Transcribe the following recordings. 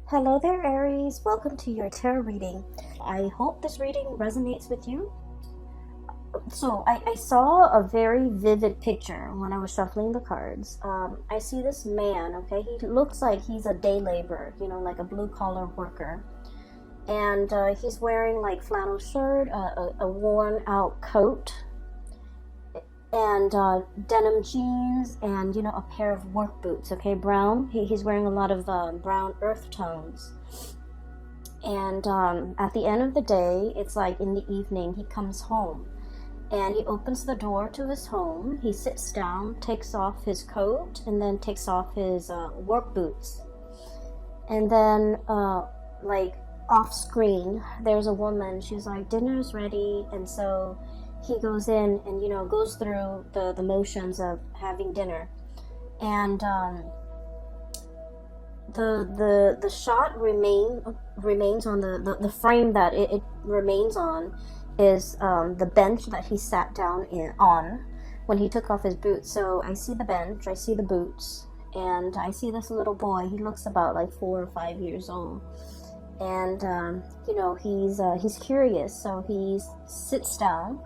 Hello there, Aries. Welcome to your tarot reading. I hope this reading resonates with you. So, I saw a very vivid picture when I was shuffling the cards. I see this man, okay? He looks like he's a day laborer, like a blue-collar worker. And he's wearing like flannel shirt, a worn-out coat, and denim jeans, and a pair of work boots, okay, brown. He's wearing a lot of brown earth tones. And at the end of the day, it's like in the evening, he comes home and he opens the door to his home. He sits down, takes off his coat, and then takes off his work boots. And then like off screen, there's a woman. She's like, dinner's ready. And so he goes in and goes through the motions of having dinner. And the shot remains on the frame that it remains on is the bench that he sat down on when he took off his boots. So I see the bench, I see the boots, and I see this little boy. He looks about like 4 or 5 years old. And he's curious, so he sits down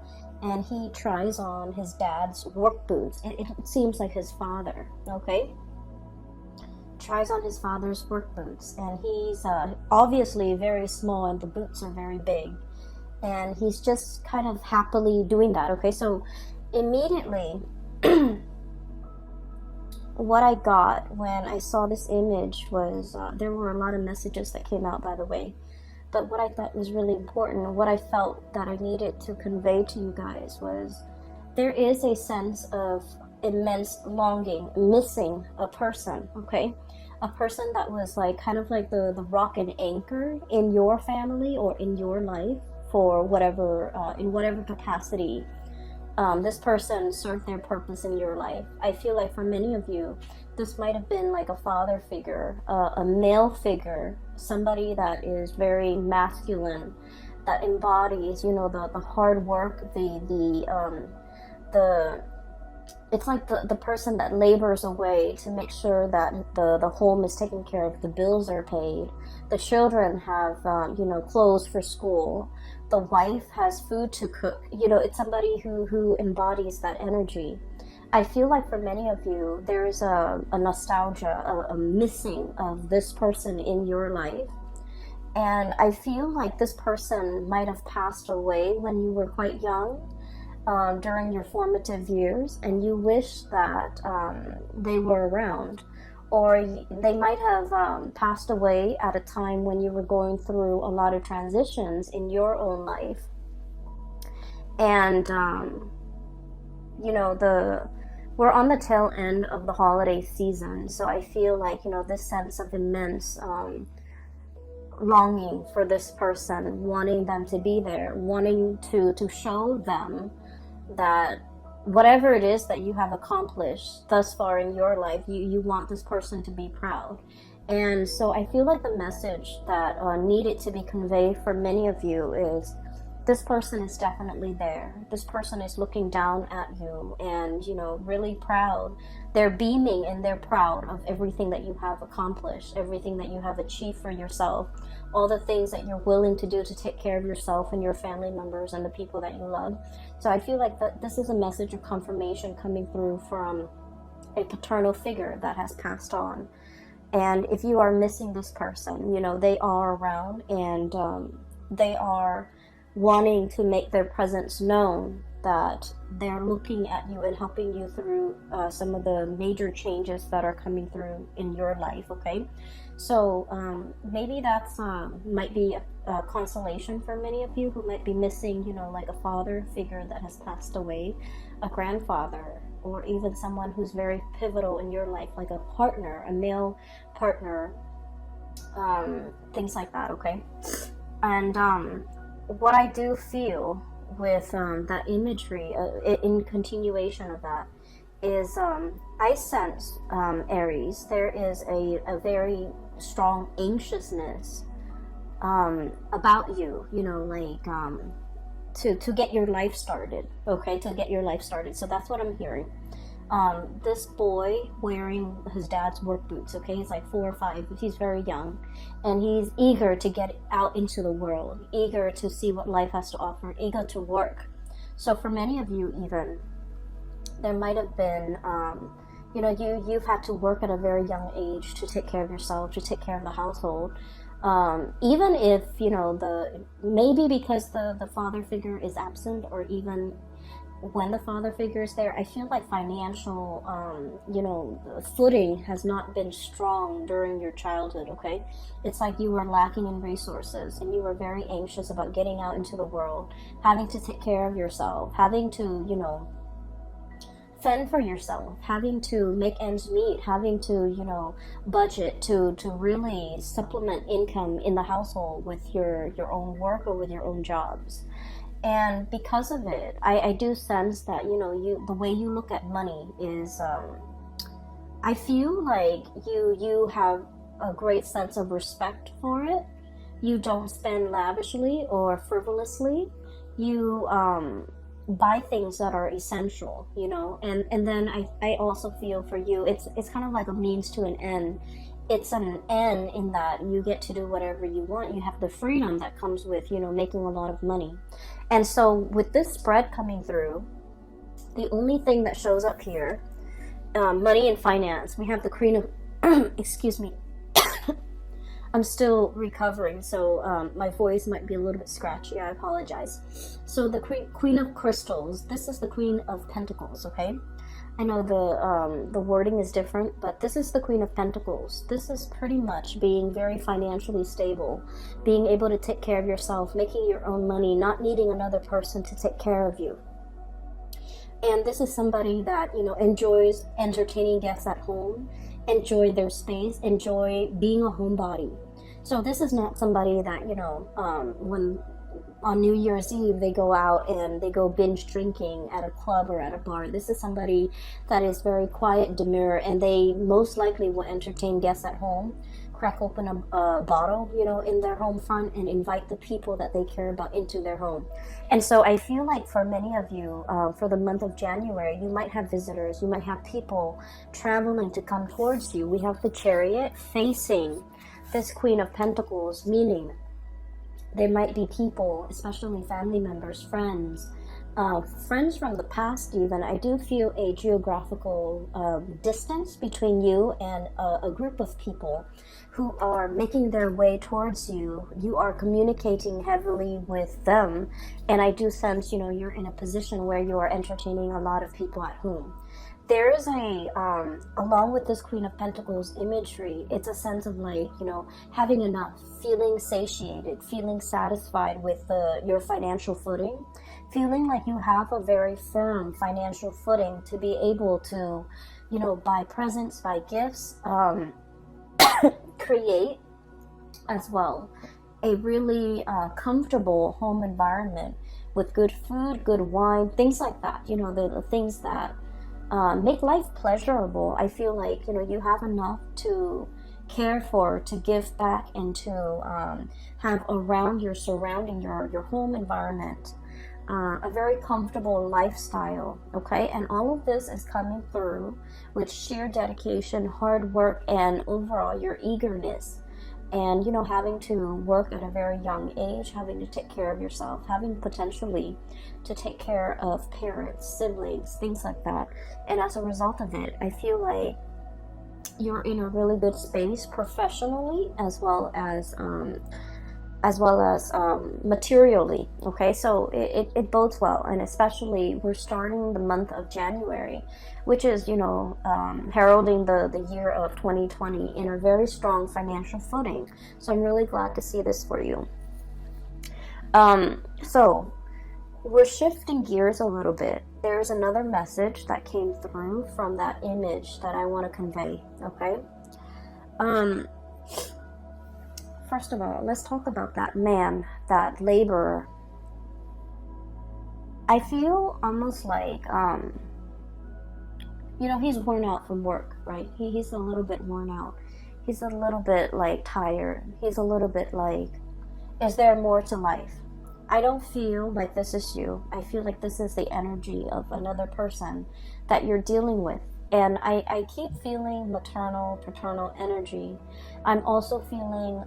and he tries on his dad's work boots. It seems like his father, okay? Tries on his father's work boots, and he's obviously very small, and the boots are very big. And he's just kind of happily doing that, okay? So immediately, what I got when I saw this image was, there were a lot of messages that came out, by the way. But what I thought was really important, what I felt that I needed to convey to you guys was, there is a sense of immense longing, missing a person, okay? A person that was like kind of like the rock and anchor in your family or in your life for whatever, in whatever capacity this person served their purpose in your life. I feel like for many of you, this might have been like a father figure, a male figure, somebody that is very masculine, that embodies, the hard work, it's like the person that labors away to make sure that the home is taken care of, the bills are paid, the children have, clothes for school, the wife has food to cook. It's somebody who embodies that energy. I feel like for many of you, there is a nostalgia, a missing of this person in your life. And I feel like this person might have passed away when you were quite young, during your formative years, and you wish that they were around. Or they might have passed away at a time when you were going through a lot of transitions in your own life. And, we're on the tail end of the holiday season, so I feel like, this sense of immense longing for this person, wanting them to be there, wanting to show them that whatever it is that you have accomplished thus far in your life, you want this person to be proud. And so I feel like the message that needed to be conveyed for many of you is, this person is definitely there. This person is looking down at you and, really proud. They're beaming and they're proud of everything that you have accomplished, everything that you have achieved for yourself, all the things that you're willing to do to take care of yourself and your family members and the people that you love. So I feel like this is a message of confirmation coming through from a paternal figure that has passed on. And if you are missing this person, they are around, and they are wanting to make their presence known, that they're looking at you and helping you through some of the major changes that are coming through in your life, okay? So maybe that's might be a consolation for many of you who might be missing, like a father figure that has passed away, a grandfather, or even someone who's very pivotal in your life, like a partner, a male partner, things like that, okay? And what I do feel with that imagery, in continuation of that, is I sense, Aries, there is a very strong anxiousness about you, to get your life started, okay? To get your life started. So that's what I'm hearing. This boy wearing his dad's work boots, okay? He's like 4 or 5, he's very young, and he's eager to get out into the world, eager to see what life has to offer, eager to work. So for many of you, even, there might have been, you've had to work at a very young age to take care of yourself, to take care of the household. Even if, maybe because the father figure is absent, or even when the father figure is there, I feel like financial, footing has not been strong during your childhood, okay? It's like you were lacking in resources, and you were very anxious about getting out into the world, having to take care of yourself, having to, fend for yourself, having to make ends meet, having to, budget to really supplement income in the household with your own work or with your own jobs. And because of it, I do sense that, the way you look at money is, I feel like you have a great sense of respect for it. You don't spend lavishly or frivolously. You buy things that are essential, and then I also feel for you, it's kind of like a means to an end. It's an end in that you get to do whatever you want. You have the freedom that comes with, making a lot of money. And so with this spread coming through, the only thing that shows up here, money and finance, we have the Queen of, excuse me, I'm still recovering, so my voice might be a little bit scratchy. I apologize. So the Queen of Crystals, this is the Queen of Pentacles, okay? I know the wording is different, but this is the Queen of Pentacles. This is pretty much being very financially stable, being able to take care of yourself, making your own money, not needing another person to take care of you. And this is somebody that, enjoys entertaining guests at home, enjoy their space, enjoy being a homebody. So this is not somebody that, when on New Year's Eve they go out and they go binge drinking at a club or at a bar. This is somebody that is very quiet, demure, and they most likely will entertain guests at home, crack open a bottle, in their home front, and invite the people that they care about into their home. And so I feel like for many of you, for the month of January, you might have visitors, you might have people traveling to come towards you. We have the Chariot facing this Queen of Pentacles, meaning there might be people, especially family members, friends from the past even. I do feel a geographical distance between you and a group of people who are making their way towards you. You are communicating heavily with them, and I do sense, you're in a position where you are entertaining a lot of people at home. There is along with this Queen of Pentacles imagery, it's a sense of like, having enough, feeling satiated, feeling satisfied with your financial footing, feeling like you have a very firm financial footing to be able to, buy presents, buy gifts, create as well a really comfortable home environment with good food, good wine, things like that, the things that make life pleasurable. I feel like, you have enough to care for, to give back, and to have around your surrounding, your home environment, a very comfortable lifestyle, okay? And all of this is coming through with sheer dedication, hard work, and overall your eagerness. And, having to work at a very young age, having to take care of yourself, having potentially to take care of parents, siblings, things like that. And as a result of it, I feel like you're in a really good space professionally, as well as materially, okay? So it bodes well. And especially we're starting the month of January, which is, heralding the year of 2020 in a very strong financial footing. So I'm really glad to see this for you. So we're shifting gears a little bit. There's another message that came through from that image that I want to convey, okay? First of all, let's talk about that man, that laborer. I feel almost like, he's worn out from work, right? He's a little bit worn out. He's a little bit like tired. He's a little bit like, is there more to life? I don't feel like this is you. I feel like this is the energy of another person that you're dealing with. And I keep feeling maternal, paternal energy. I'm also feeling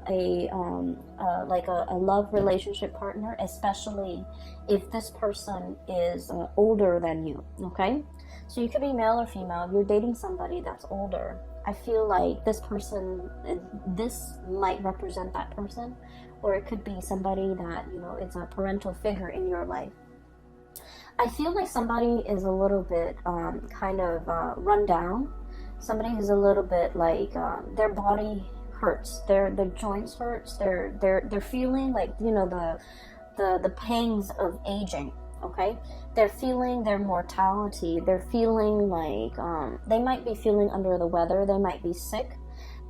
like a love relationship partner, especially if this person is older than you, okay? So you could be male or female. If you're dating somebody that's older, I feel like this person, this might represent that person, or it could be somebody that, you know, it's a parental figure in your life. I feel like somebody is a little bit kind of run down. Somebody who's a little bit like their body hurts, their joints hurts. They're feeling like, you know, the pangs of aging. Okay, they're feeling their mortality. They're feeling like they might be feeling under the weather. They might be sick.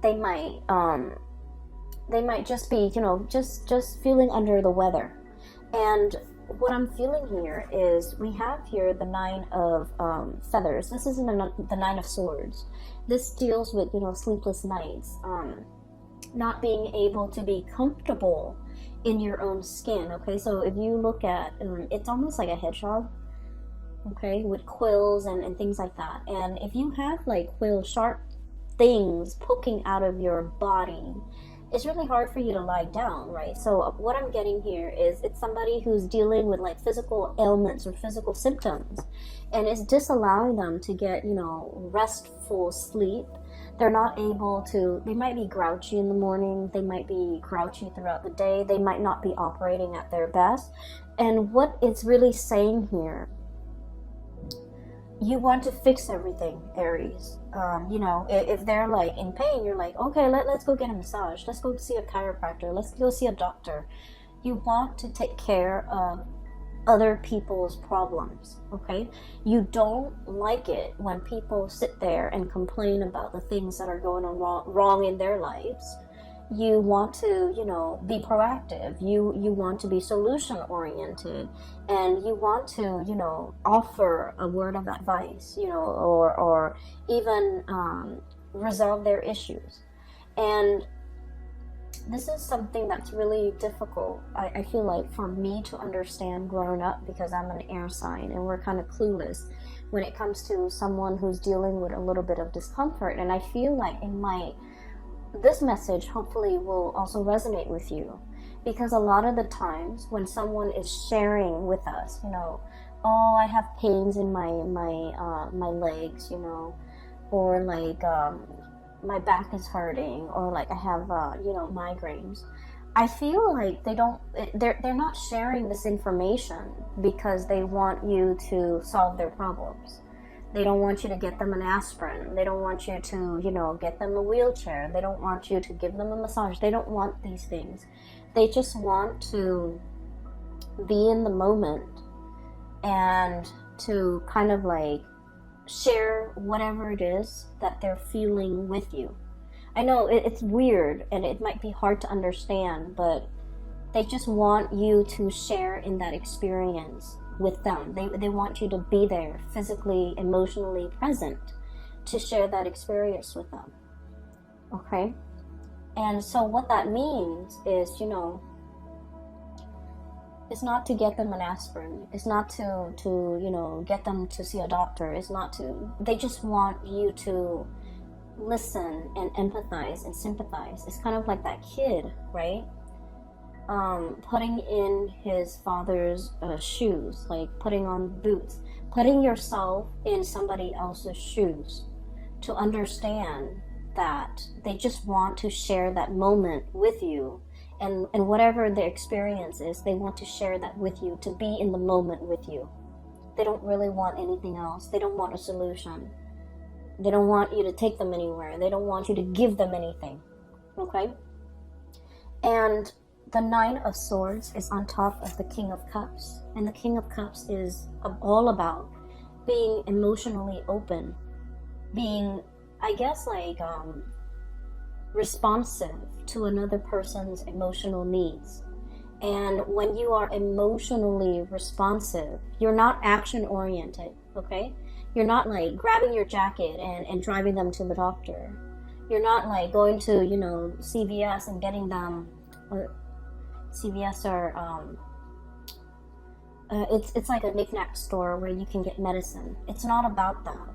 They might just be, you know, just feeling under the weather. And what I'm feeling here is we have here the 9 of feathers. This isn't the 9 of swords. This deals with, you know, sleepless nights, not being able to be comfortable in your own skin. Okay, so if you look at it's almost like a hedgehog, okay, with quills and things like that. And if you have like quill sharp things poking out of your body, it's really hard for you to lie down, right? So what I'm getting here is it's somebody who's dealing with like physical ailments or physical symptoms, and it's disallowing them to get, you know, restful sleep. They're not able to, they might be grouchy in the morning, they might be grouchy throughout the day, they might not be operating at their best. And what it's really saying here, you want to fix everything, Aries. You know, if they're like in pain, you're like, okay, let's go get a massage. Let's go see a chiropractor. Let's go see a doctor. You want to take care of other people's problems, okay? You don't like it when people sit there and complain about the things that are going on wrong in their lives. You want to, you know, be proactive. You want to be solution oriented, and you want to, you know, offer a word of advice, you know, or even resolve their issues. And this is something that's really difficult, I feel like, for me to understand growing up, because I'm an air sign and we're kind of clueless when it comes to someone who's dealing with a little bit of discomfort. And I feel like this message hopefully will also resonate with you, because a lot of the times when someone is sharing with us, you know, oh, I have pains in my legs, you know, or like my back is hurting, or like I have you know, migraines. I feel like they're not sharing this information because they want you to solve their problems. They don't want you to get them an aspirin. They don't want you to, you know, get them a wheelchair. They don't want you to give them a massage. They don't want these things. They just want to be in the moment and to kind of like share whatever it is that they're feeling with you. I know it's weird and it might be hard to understand, but they just want you to share in that experience with them. They want you to be there, physically, emotionally present, to share that experience with them. Okay? And so what that means is, you know, it's not to get them an aspirin. It's not to you know, get them to see a doctor. It's not to, they just want you to listen and empathize and sympathize. It's kind of like that kid, right? Putting in his father's shoes, like putting on boots, putting yourself in somebody else's shoes, to understand that they just want to share that moment with you, and whatever their experience is, they want to share that with you, to be in the moment with you. They don't really want anything else. They don't want a solution. They don't want you to take them anywhere. They don't want you to give them anything. Okay? And the 9 of Swords is on top of the King of Cups. And the King of Cups is all about being emotionally open. Being, I guess, like, responsive to another person's emotional needs. And when you are emotionally responsive, you're not action-oriented, okay? You're not, like, grabbing your jacket and driving them to the doctor. You're not, like, going to, you know, CVS and getting them... CVS or It's like a knickknack store where you can get medicine. It's not about that.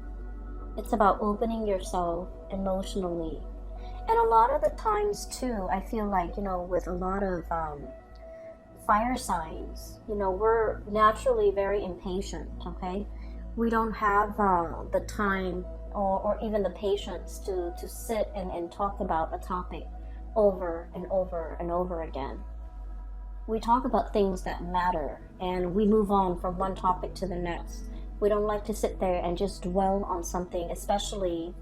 It's about opening yourself emotionally. And a lot of the times too, I feel like, with a lot of fire signs, we're naturally very impatient, okay? We don't have the time or even the patience to sit and talk about a topic over and over and over again. We talk about things that matter and we move on from one topic to the next. We don't like to sit there and just dwell on something, especially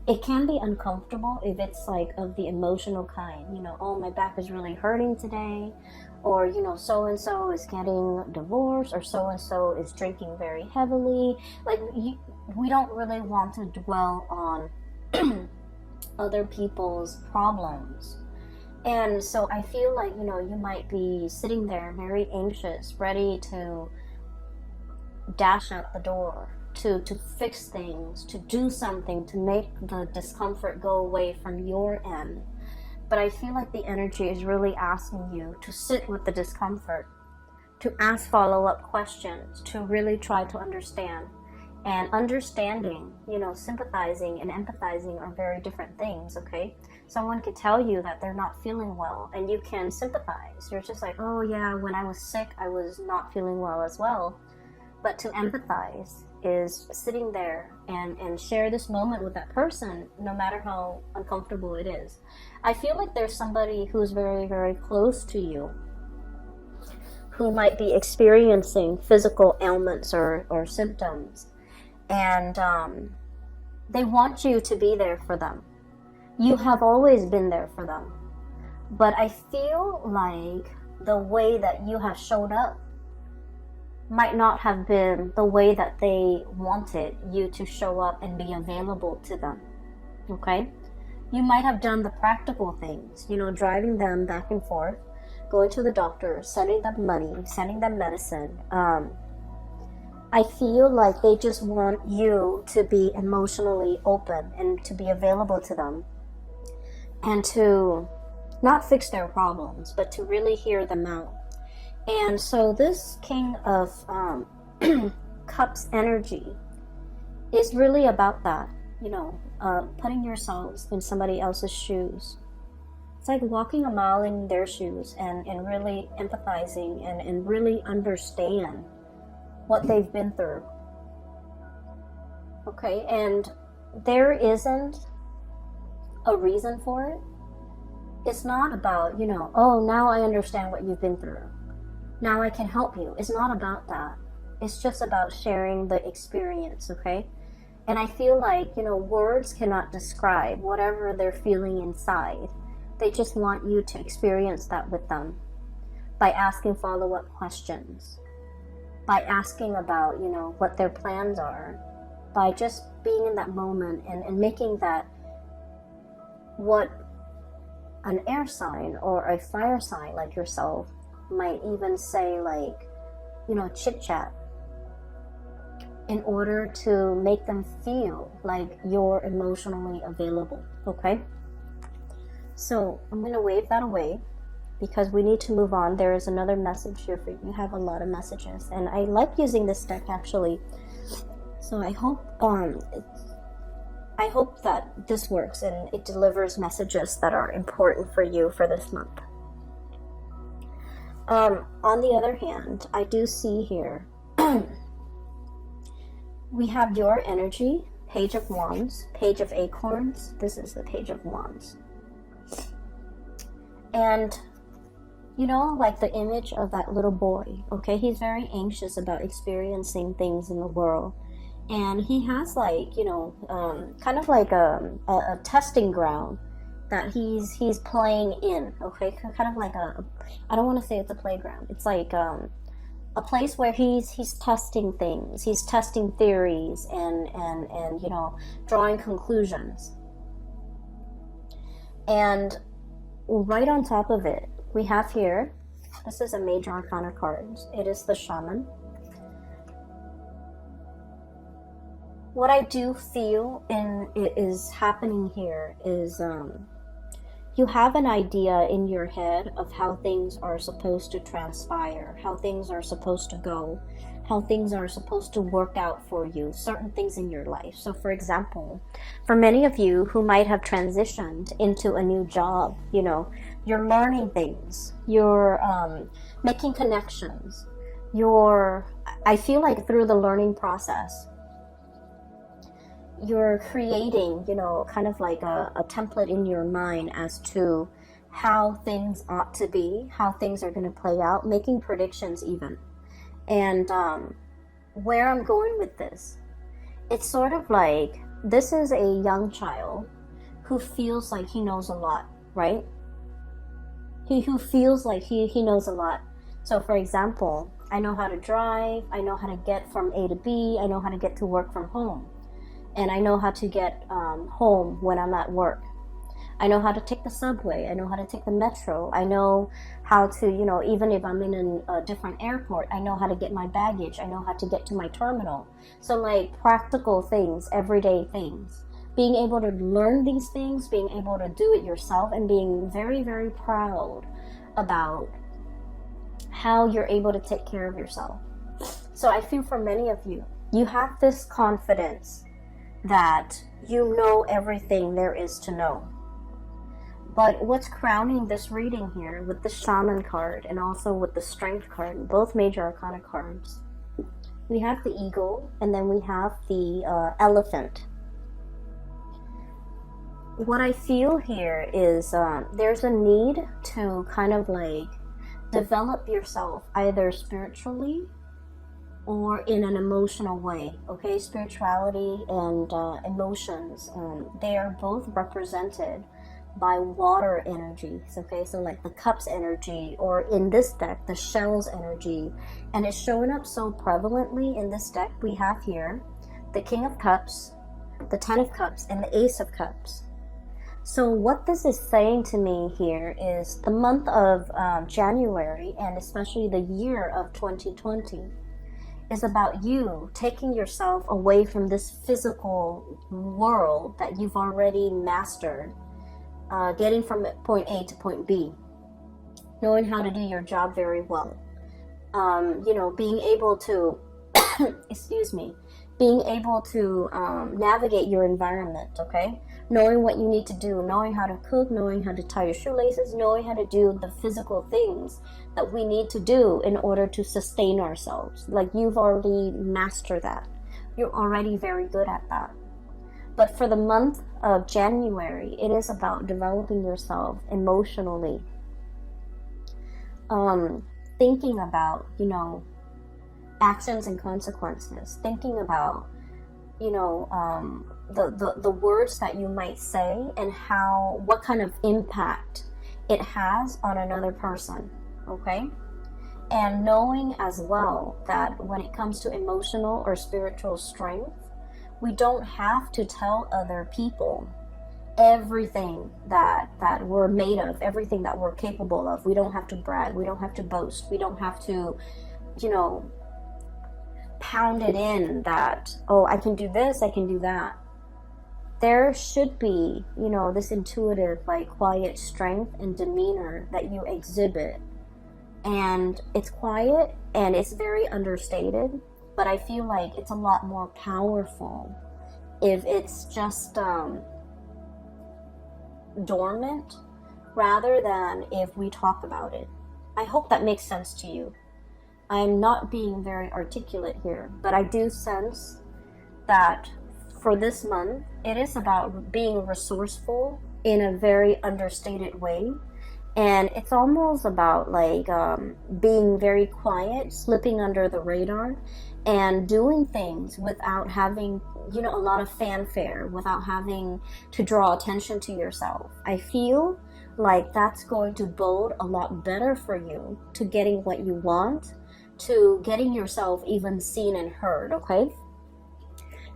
it can be uncomfortable if it's like of the emotional kind. Oh, my back is really hurting today, or so and so is getting divorced, or so and so is drinking very heavily. Like we don't really want to dwell on other people's problems. And so I feel like you might be sitting there very anxious, ready to dash out the door, to fix things, to do something, to make the discomfort go away from your end. But I feel like the energy is really asking you to sit with the discomfort, to ask follow-up questions, to really try to understand. And understanding, sympathizing and empathizing are very different things, okay? Someone could tell you that they're not feeling well and you can sympathize. You're just like, oh yeah, when I was sick, I was not feeling well as well. But to empathize is sitting there and share this moment with that person, no matter how uncomfortable it is. I feel like there's somebody who's very, very close to you who might be experiencing physical ailments or symptoms. And they want you to be there for them. You have always been there for them. But I feel like the way that you have showed up might not have been the way that they wanted you to show up and be available to them. Okay? You might have done the practical things, driving them back and forth, going to the doctor, sending them money, sending them medicine. I feel like they just want you to be emotionally open and to be available to them and to not fix their problems, but to really hear them out. And so this King of Cups energy is really about that, putting yourselves in somebody else's shoes. It's like walking a mile in their shoes and really empathizing and really understand what they've been through. Okay, and there isn't a reason for it. It's not about, oh, now I understand what you've been through. Now I can help you. It's not about that. It's just about sharing the experience, okay? And I feel like, words cannot describe whatever they're feeling inside. They just want you to experience that with them by asking follow-up questions, by asking about, what their plans are, by just being in that moment and making that what an air sign or a fire sign like yourself might even say, like, chit chat, in order to make them feel like you're emotionally available. Okay, so I'm going to wave that away because we need to move on. There is another message here for you. You have a lot of messages, and I like using this deck actually. So I hope that this works and it delivers messages that are important for you for this month. On the other hand, I do see here we have your energy, Page of Wands, Page of Acorns. This is the Page of Wands. And like the image of that little boy, okay? He's very anxious about experiencing things in the world. And he has like, kind of like a testing ground that he's playing in, okay? Kind of like I don't want to say it's a playground. It's like a place where he's testing things. He's testing theories and drawing conclusions. And right on top of it, we have here, this is a major arcana card. It is the Shaman. What I do feel is happening here is you have an idea in your head of how things are supposed to transpire, how things are supposed to go, how things are supposed to work out for you, certain things in your life. So for example, for many of you who might have transitioned into a new job, you know, you're learning things, you're making connections, I feel like through the learning process, you're creating, you know, kind of like a template in your mind as to how things ought to be, how things are going to play out, making predictions even. And where I'm going with this, it's sort of like this is a young child who feels like he knows a lot, right? Who feels like he knows a lot. So for example, I know how to drive, I know how to get from A to B, I know how to get to work from home. And I know how to get home when I'm at work. I know how to take the subway. I know how to take the metro. I know how to, you know, even if I'm in a different airport, I know how to get my baggage. I know how to get to my terminal. So like practical things, everyday things. Being able to learn these things, being able to do it yourself, and being very, very proud about how you're able to take care of yourself. So I feel for many of you, you have this confidence that you know everything there is to know. But what's crowning this reading here with the Shaman card and also with the Strength card, both major arcana cards, we have the Eagle and then we have the Elephant. What I feel here is there's a need to kind of like develop yourself either spiritually or in an emotional way, okay? Spirituality and emotions, they are both represented by water energies, okay? So like the Cups energy, or in this deck, the Shells energy. And it's showing up so prevalently in this deck. We have here the King of Cups, the Ten of Cups, and the Ace of Cups. So what this is saying to me here is the month of January, and especially the year of 2020, is about you taking yourself away from this physical world that you've already mastered, getting from point A to point B, knowing how to do your job very well, you know, being able to being able to navigate your environment, okay? Knowing what you need to do, knowing how to cook, knowing how to tie your shoelaces, knowing how to do the physical things that we need to do in order to sustain ourselves. Like you've already mastered that. You're already very good at that. But for the month of January, it is about developing yourself emotionally. Thinking about, you know, actions and consequences. Thinking about, you know, the words that you might say and what kind of impact it has on another person, okay? And knowing as well that when it comes to emotional or spiritual strength, we don't have to tell other people everything that we're made of, everything that we're capable of. We don't have to brag, we don't have to boast, we don't have to, you know, pound it in that, oh, I can do this, I can do that. There should be, you know, this intuitive, like, quiet strength and demeanor that you exhibit. And it's quiet and it's very understated, but I feel like it's a lot more powerful if it's just dormant rather than if we talk about it. I hope that makes sense to you. I'm not being very articulate here, but I do sense that for this month, it is about being resourceful in a very understated way. And it's almost about like being very quiet, slipping under the radar, and doing things without having, you know, a lot of fanfare, without having to draw attention to yourself. I feel like that's going to bode a lot better for you to getting what you want, to getting yourself even seen and heard, okay?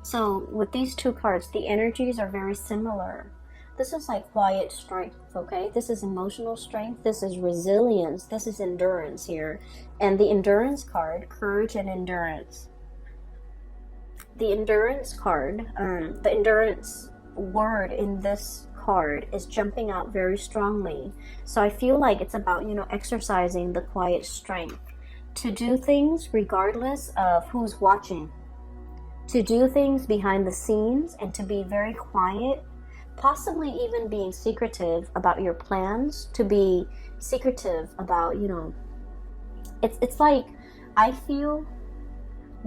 So with these two cards, the energies are very similar. This is like quiet strength, okay? This is emotional strength, this is resilience, this is endurance here. And the endurance card, courage and endurance. The endurance card, the endurance word in this card is jumping out very strongly. So I feel like it's about, you know, exercising the quiet strength to do things regardless of who's watching, to do things behind the scenes and to be very quiet, possibly even being secretive about your plans, to be secretive about, you know, it's like, I feel,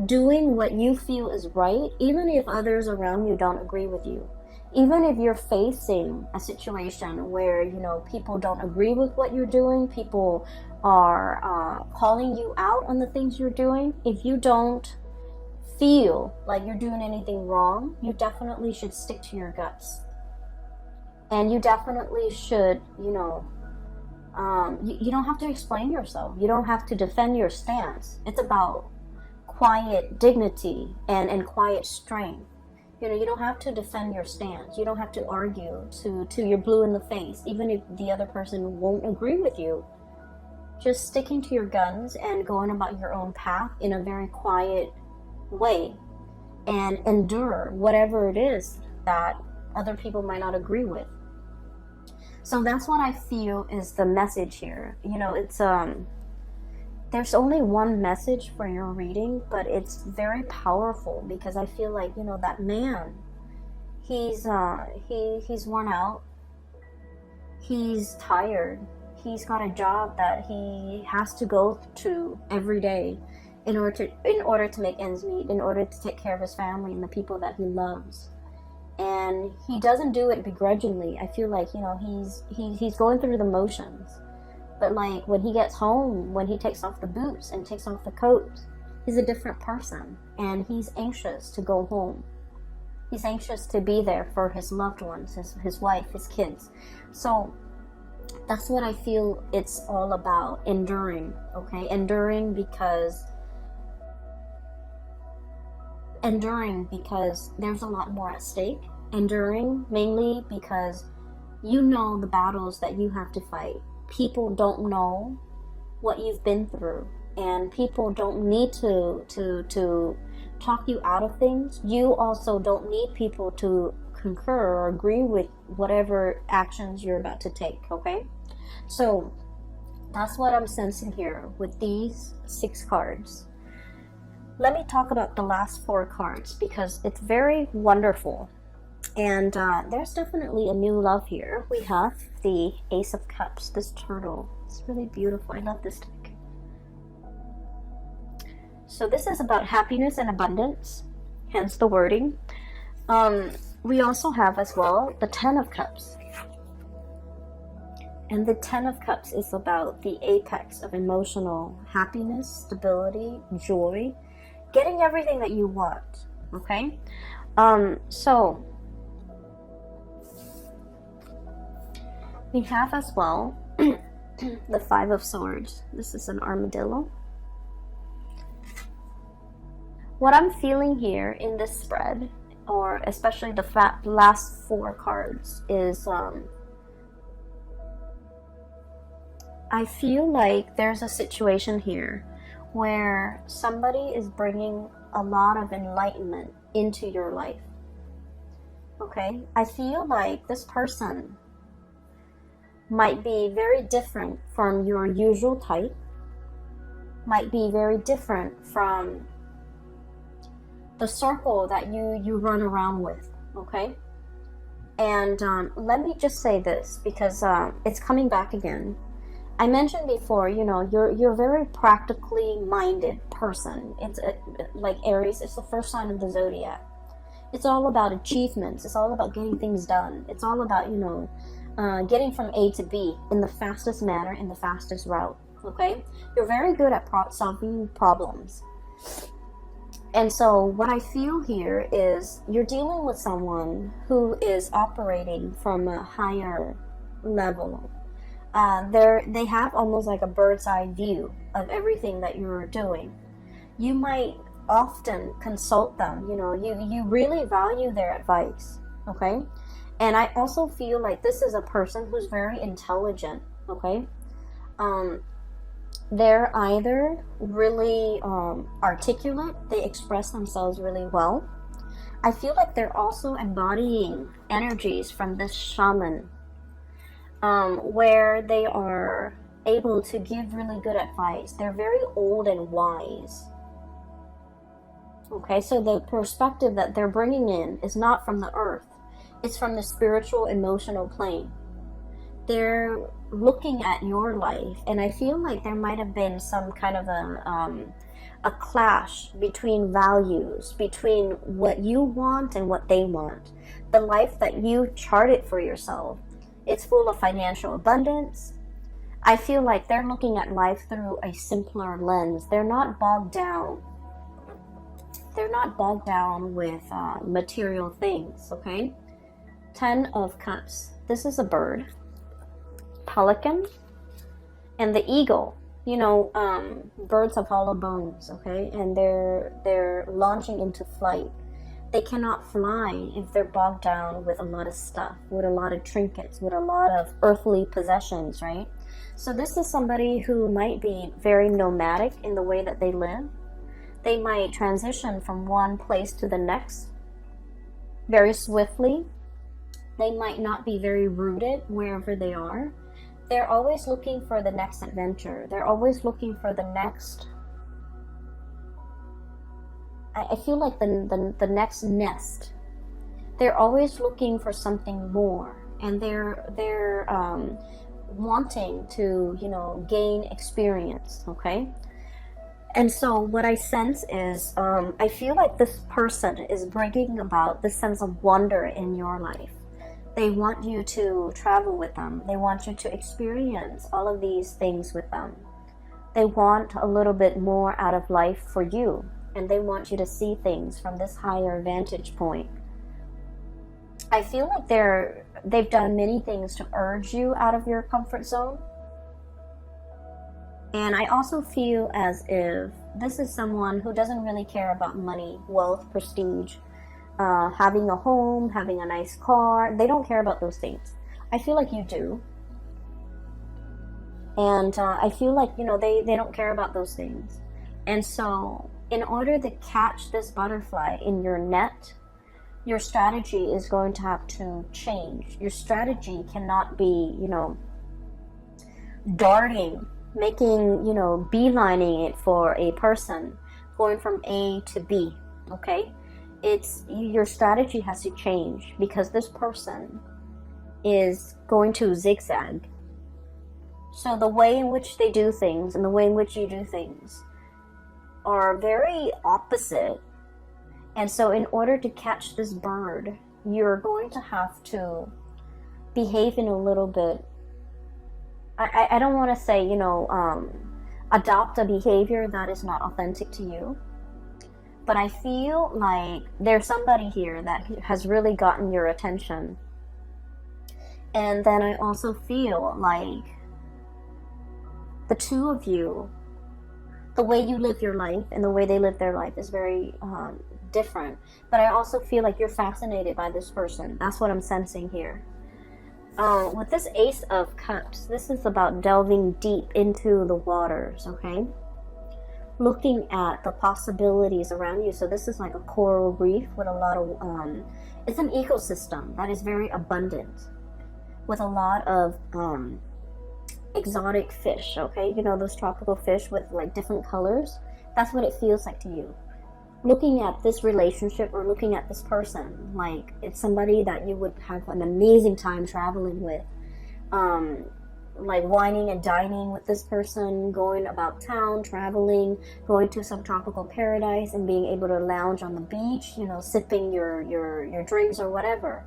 doing what you feel is right, even if others around you don't agree with you. Even if you're facing a situation where, you know, people don't agree with what you're doing, people are calling you out on the things you're doing, if you don't feel like you're doing anything wrong, you definitely should stick to your guts. And you definitely should, you know, you don't have to explain yourself. You don't have to defend your stance. It's about quiet dignity and quiet strength. You know, you don't have to defend your stance. You don't have to argue to you're blue in the face, even if the other person won't agree with you. Just sticking to your guns and going about your own path in a very quiet way, and endure whatever it is that other people might not agree with. So that's what I feel is the message here. You know, it's there's only one message for your reading, but it's very powerful, because I feel like, you know, that man, he's worn out, he's tired, he's got a job that he has to go to every day in order to make ends meet, in order to take care of his family and the people that he loves. And he doesn't do it begrudgingly. I feel like, you know, he's going through the motions. But like when he gets home, when he takes off the boots and takes off the coat, he's a different person, and he's anxious to go home. He's anxious to be there for his loved ones, his wife, his kids. So that's what I feel it's all about, enduring, okay? Enduring because there's a lot more at stake. Enduring mainly because you know the battles that you have to fight. People don't know what you've been through, and people don't need to talk you out of things. You also don't need people to concur or agree with whatever actions you're about to take, okay? So that's what I'm sensing here with these 6 cards. Let me talk about the last 4 cards, because it's very wonderful. And there's definitely a new love here. We have the Ace of Cups, this turtle. It's really beautiful. I love this deck. So this is about happiness and abundance, hence the wording. We also have as well the 10 of Cups. And the 10 of Cups is about the apex of emotional happiness, stability, joy, getting everything that you want, okay? So we have as well the 5 of Swords. This is an armadillo. What I'm feeling here in this spread, or especially the last 4 cards, is I feel like there's a situation here where somebody is bringing a lot of enlightenment into your life, okay? I feel like this person might be very different from your usual type, might be very different from the circle that you run around with, okay? And let me just say this, because it's coming back again. I mentioned before, you know, you're a very practically minded person. It's like Aries, it's the first sign of the zodiac. It's all about achievements. It's all about getting things done. It's all about, you know, getting from A to B in the fastest manner, in the fastest route, okay? You're very good at solving problems. And so what I feel here is you're dealing with someone who is operating from a higher level. They have almost like a bird's eye view of everything that you're doing. You might often consult them, you know, you really value their advice, okay? And I also feel like this is a person who's very intelligent, okay? They're either really articulate, they express themselves really well, I feel like they're also embodying energies from this shaman, where they are able to give really good advice. They're very old and wise. Okay, so the perspective that they're bringing in is not from the earth. It's from the spiritual, emotional plane. They're looking at your life, and I feel like there might have been some kind of a clash between values, between what you want and what they want. The life that you charted for yourself, it's full of financial abundance. I feel like they're looking at life through a simpler lens. They're not bogged down. They're not bogged down with material things, okay? 10 of Cups. This is a bird. Pelican. And the eagle. You know, birds have hollow bones, okay? And they're launching into flight. They cannot fly if they're bogged down with a lot of stuff, with a lot of trinkets, with a lot of earthly possessions, right? So this is somebody who might be very nomadic in the way that they live. They might transition from one place to the next very swiftly. They might not be very rooted wherever they are. They're always looking for the next adventure. They're always looking for the next... I feel like the next nest. They're always looking for something more. And they're wanting to, you know, gain experience, okay? And so what I sense is, I feel like this person is bringing about this sense of wonder in your life. They want you to travel with them. They want you to experience all of these things with them. They want a little bit more out of life for you. And they want you to see things from this higher vantage point. I feel like they've done many things to urge you out of your comfort zone. And I also feel as if this is someone who doesn't really care about money, wealth, prestige, having a home, having a nice car. They don't care about those things. I feel like you do. And I feel like, you know, they don't care about those things. And so in order to catch this butterfly in your net, your strategy is going to have to change. Your strategy cannot be, you know, darting, making, you know, beelining it for a person, going from A to B, okay? It's, your strategy has to change because this person is going to zigzag. So the way in which they do things and the way in which you do things are very opposite. And so in order to catch this bird, you're going to have to behave in a little bit, I don't want to say, you know, adopt a behavior that is not authentic to you. But I feel like there's somebody here that has really gotten your attention. And then I also feel like the two of you, the way you live your life and the way they live their life is very different. But I also feel like you're fascinated by this person. That's what I'm sensing here. With this Ace of Cups, this is about delving deep into the waters, okay? Looking at the possibilities around you. So this is like a coral reef with a lot of, it's an ecosystem that is very abundant with a lot of exotic fish, okay? You know, those tropical fish with like different colors. That's what it feels like to you. Looking at this relationship or looking at this person, like it's somebody that you would have an amazing time traveling with. Like wining and dining with this person, going about town, traveling, going to some tropical paradise and being able to lounge on the beach, you know, sipping your drinks or whatever.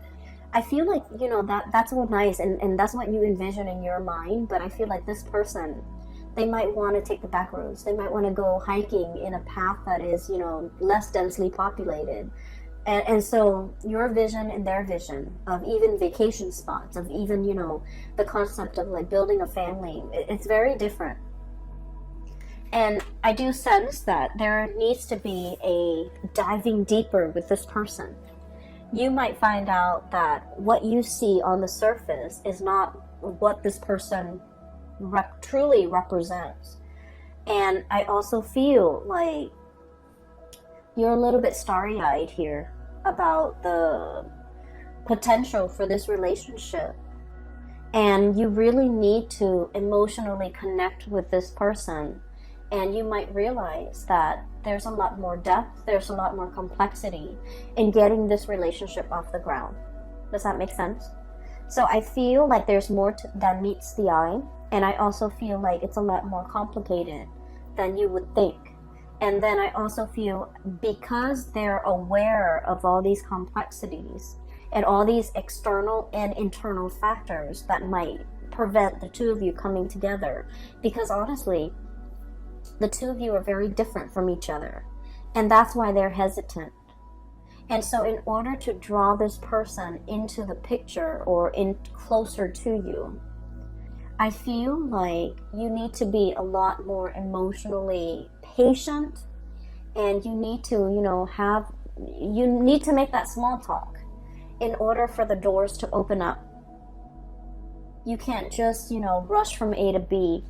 I feel like, you know, that's all nice and that's what you envision in your mind, but I feel like this person, they might want to take the back roads. They might want to go hiking in a path that is, you know, less densely populated. And so your vision and their vision of even vacation spots, of even, you know, the concept of like building a family, it's very different. And I do sense that there needs to be a diving deeper with this person. You might find out that what you see on the surface is not what this person truly represents. And I also feel like you're a little bit starry-eyed here. about the potential for this relationship. And you really need to emotionally connect with this person. And you might realize that there's a lot more depth, there's a lot more complexity in getting this relationship off the ground. Does that make sense? So I feel like there's more than meets the eye. And I also feel like it's a lot more complicated than you would think. And then I also feel because they're aware of all these complexities and all these external and internal factors that might prevent the two of you coming together. Because honestly, the two of you are very different from each other. And that's why they're hesitant. And so in order to draw this person into the picture or in closer to you, I feel like you need to be a lot more emotionally patient, and you need to, you need to make that small talk in order for the doors to open up. You can't just, rush from A to B.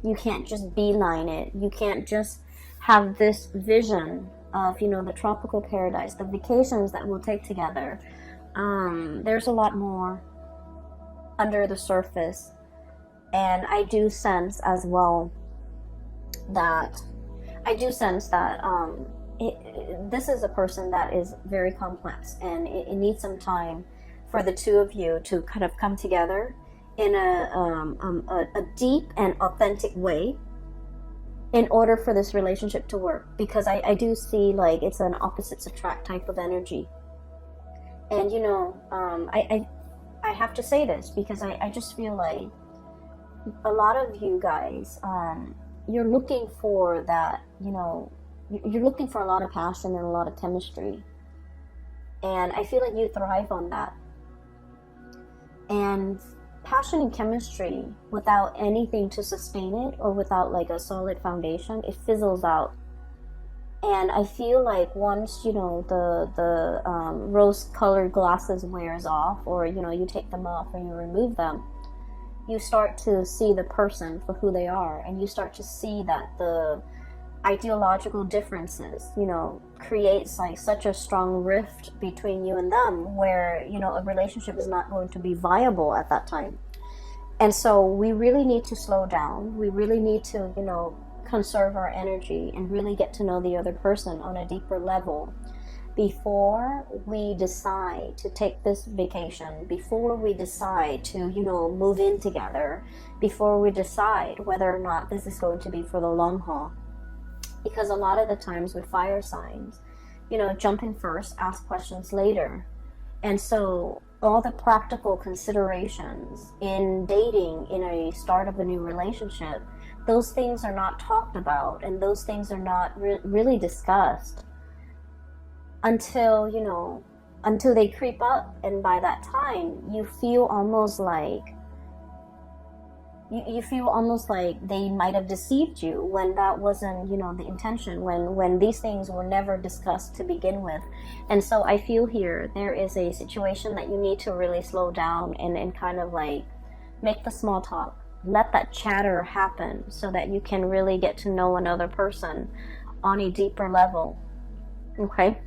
You can't just beeline it. You can't just have this vision of, the tropical paradise, the vacations that we'll take together. There's a lot more under the surface. And I do sense as well that this is a person that is very complex, and it needs some time for the two of you to kind of come together in a deep and authentic way in order for this relationship to work. Because I do see like it's an opposites attract type of energy. And I have to say this because I just feel like a lot of you guys, you're looking for that, you're looking for a lot of passion and a lot of chemistry. And I feel like you thrive on that. And passion and chemistry without anything to sustain it, or without like a solid foundation, it fizzles out. And I feel like once, the rose-colored glasses wears off, or, you take them off or you remove them, you start to see the person for who they are, and you start to see that the ideological differences, creates like such a strong rift between you and them, where, a relationship is not going to be viable at that time. And so we really need to slow down. We really need to, conserve our energy and really get to know the other person on a deeper level before we decide to take this vacation, before we decide to, move in together, before we decide whether or not this is going to be for the long haul. Because a lot of the times with fire signs, jump in first, ask questions later. And so all the practical considerations in dating, in a start of a new relationship, those things are not talked about, and those things are not really discussed until, until they creep up. And by that time, you feel almost like they might have deceived you, when that wasn't, the intention, when these things were never discussed to begin with. And so I feel here there is a situation that you need to really slow down and kind of like make the small talk, let that chatter happen, so that you can really get to know another person on a deeper level. Okay?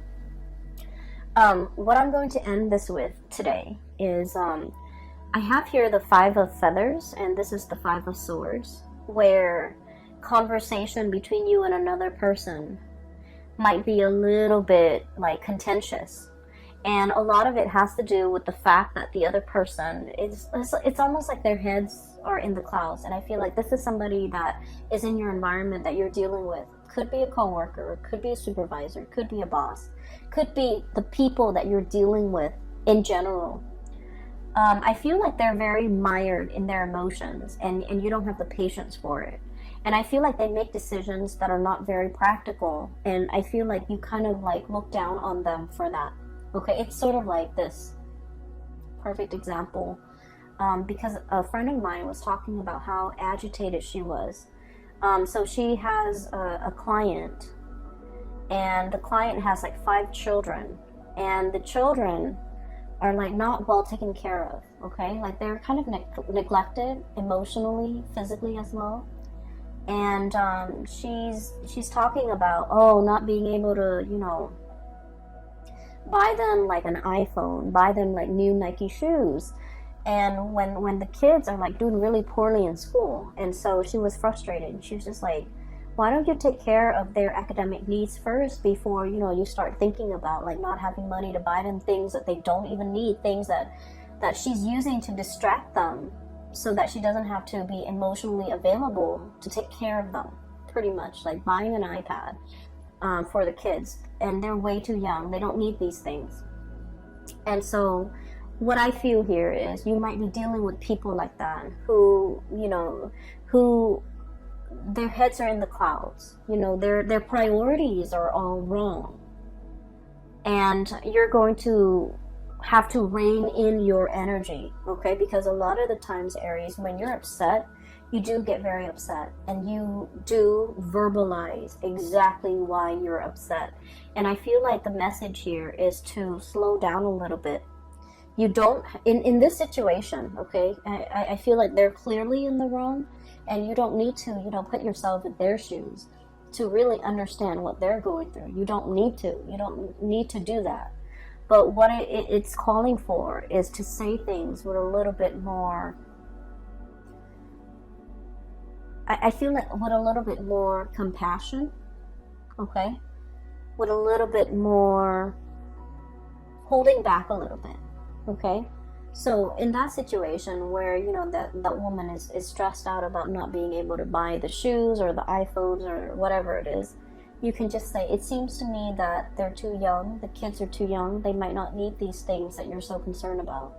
What I'm going to end this with today is, I have here the 5 of feathers, and this is the 5 of swords, where conversation between you and another person might be a little bit like contentious. And a lot of it has to do with the fact that the other person it's almost like their heads are in the clouds. And I feel like this is somebody that is in your environment that you're dealing with. Could be a coworker, could be a supervisor, could be a boss, could be the people that you're dealing with in general. I feel like they're very mired in their emotions, and you don't have the patience for it. And I feel like they make decisions that are not very practical, and I feel like you kind of like look down on them for that. Okay, it's sort of like this perfect example, because a friend of mine was talking about how agitated she was. So she has a client, and the client has like 5 children, and the children are like not well taken care of. Okay, like they're kind of neglected emotionally, physically as well. And she's talking about not being able to buy them like an iPhone, buy them like new Nike shoes. And when the kids are like doing really poorly in school, and so she was frustrated. She was just like, why don't you take care of their academic needs first before, you know, you start thinking about like not having money to buy them things that they don't even need, things that she's using to distract them so that she doesn't have to be emotionally available to take care of them. Pretty much like buying an iPad for the kids, and they're way too young. They don't need these things. And so what I feel here is you might be dealing with people like that who, you know, who their heads are in the clouds. You know, their priorities are all wrong. And you're going to have to rein in your energy, okay? Because a lot of the times, Aries, when you're upset, you do get very upset, and you do verbalize exactly why you're upset. And I feel like the message here is to slow down a little bit. You don't, in this situation, okay, I feel like they're clearly in the wrong, and you don't need to, you know, put yourself in their shoes to really understand what they're going through. You don't need to do that. But what it's calling for is to say things with a little bit more, I feel like with a little bit more compassion, okay? With a little bit more holding back a little bit, okay? So in that situation where, you know, that woman is stressed out about not being able to buy the shoes or the iPhones or whatever it is, you can just say, it seems to me that they're too young, the kids are too young, they might not need these things that you're so concerned about.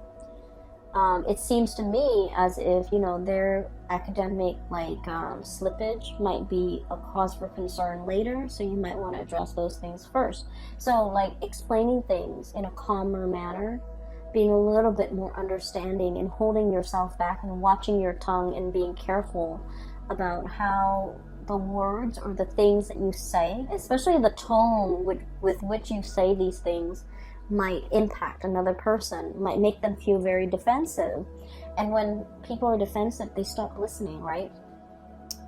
It seems to me as if, you know, their academic slippage might be a cause for concern later, so you might want to address those things first. So like explaining things in a calmer manner, being a little bit more understanding and holding yourself back and watching your tongue and being careful about how the words or the things that you say, especially the tone with which you say these things, might impact another person, might make them feel very defensive. And when people are defensive, they stop listening, right?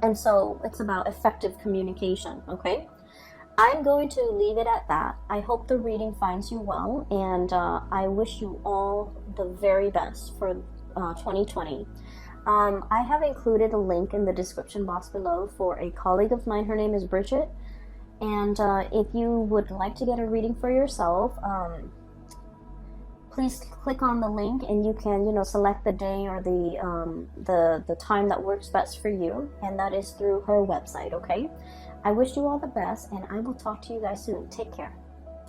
And so it's about effective communication, okay? I'm going to leave it at that. I hope the reading finds you well, and I wish you all the very best for 2020. I have included a link in the description box below for a colleague of mine. Her name is Bridget. And if you would like to get a reading for yourself, please click on the link, and you can, you know, select the day or the time that works best for you, and that is through her website, okay? I wish you all the best, and I will talk to you guys soon. Take care.